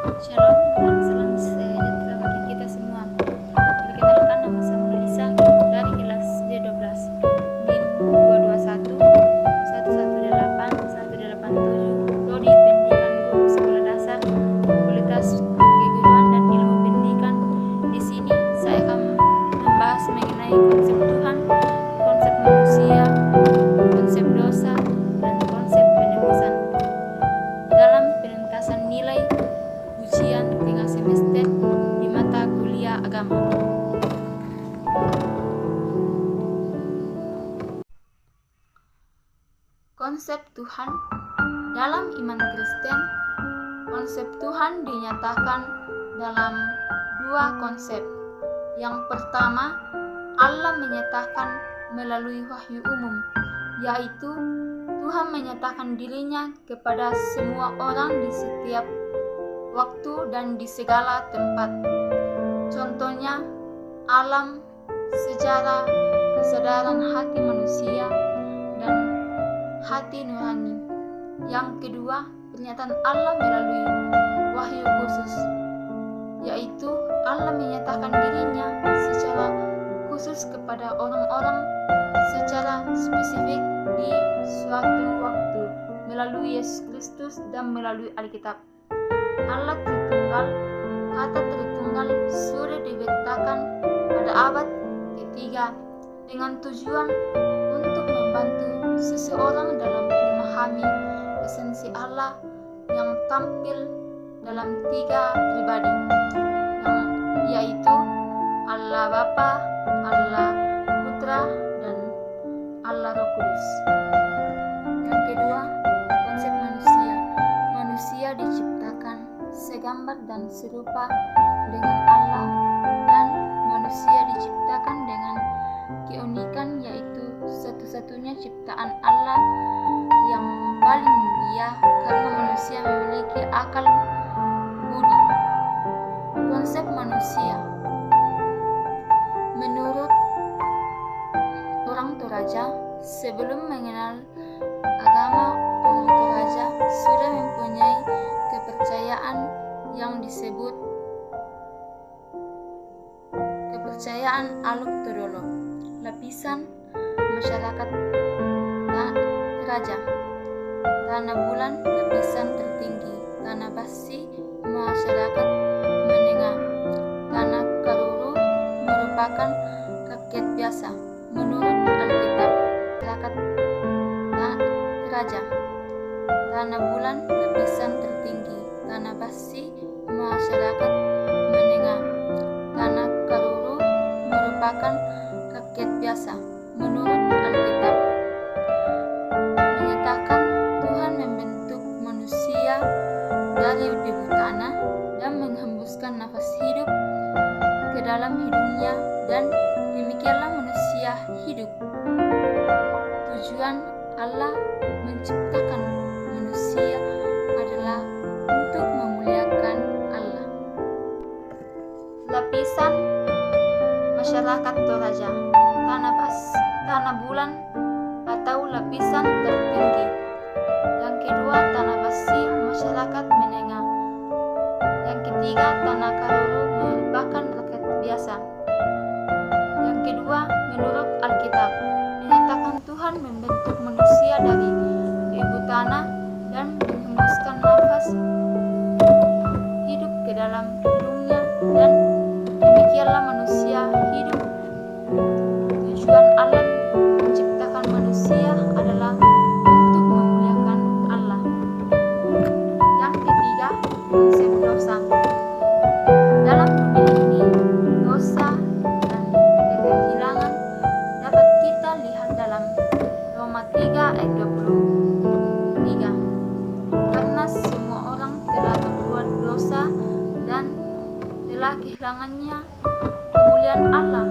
Shalom dan salam sejahtera bagi kita semua. Perkenalkan, nama saya Melisa dari kelas D12 NIM 221 118 187 Prodi Pendidikan Guru Sekolah Dasar Fakultas Keguruan dan Ilmu Pendidikan. Di sini saya akan membahas mengenai konsep Tuhan, konsep manusia, konsep dosa, dan konsep penebusan dalam penentasan nilai ujian tengah semester di mata kuliah agama. Konsep Tuhan dalam iman Kristen, konsep Tuhan dinyatakan dalam dua konsep. Yang pertama, Allah menyatakan melalui wahyu umum, yaitu Tuhan menyatakan dirinya kepada semua orang di setiap waktu dan di segala tempat. Contohnya, alam, sejarah, kesadaran hati manusia, dan hati nurani. Yang kedua, pernyataan Allah melalui wahyu khusus, yaitu Allah menyatakan dirinya secara khusus kepada orang-orang secara spesifik di suatu waktu melalui Yesus Kristus dan melalui Alkitab. Allah Tritunggal, kata Tritunggal sudah dibentangkan pada abad ketiga dengan tujuan untuk membantu seseorang dalam memahami esensi Allah yang tampil dalam tiga pribadi, yaitu Allah Bapa, Allah Putra, dan Allah Roh Kudus. Yang kedua, konsep manusia. Manusia diciptakan segambar dan serupa dengan Allah, dan manusia diciptakan dengan keunikan, yaitu satu-satunya ciptaan Allah yang paling mulia karena manusia memiliki akal budi. Konsep manusia menurut orang Toraja, sebelum mengenal agama, orang Toraja sudah mempunyai kepercayaan yang disebut kepercayaan Aluk Todolo, lapisan masyarakat Toraja. Tanah bulan lapisan tertinggi, tanah basi masyarakat menengah, tanah karuru merupakan rakyat biasa. Menurut Alkitab, masyarakat Toraja, tanah bulan lapisan tertinggi, tanah basi masyarakat menengah, tanah karuru merupakan rakyat biasa. Menurut Alkitab menyatakan Tuhan membentuk manusia dari debu tanah dan menghembuskan nafas hidup ke dalam hidungnya, dan demikianlah manusia hidup. Tujuan Allah menciptakan manusia adalah untuk memuliakan Allah. Lapisan masyarakat Toraja, tanah bulan atau lapisan tertinggi. Yang kedua, tanah basi masyarakat menengah. Yang ketiga, tanah karuru merupakan rakyat biasa. Yang kedua, menurut Alkitab menyatakan Tuhan membentuk manusia dari debu tanah dan menghembuskan nafas hidup ke dalam hidungnya, dan demikianlah manusia hidup. Tujuan Allah menciptakan manusia adalah untuk memuliakan Allah. Yang ketiga, konsep dosa. Dalam dunia ini, dosa dan kehilangan dapat kita lihat dalam Roma 3 ayat 23. Karena semua orang telah berbuat dosa dan telah kehilangannya kemuliaan Allah,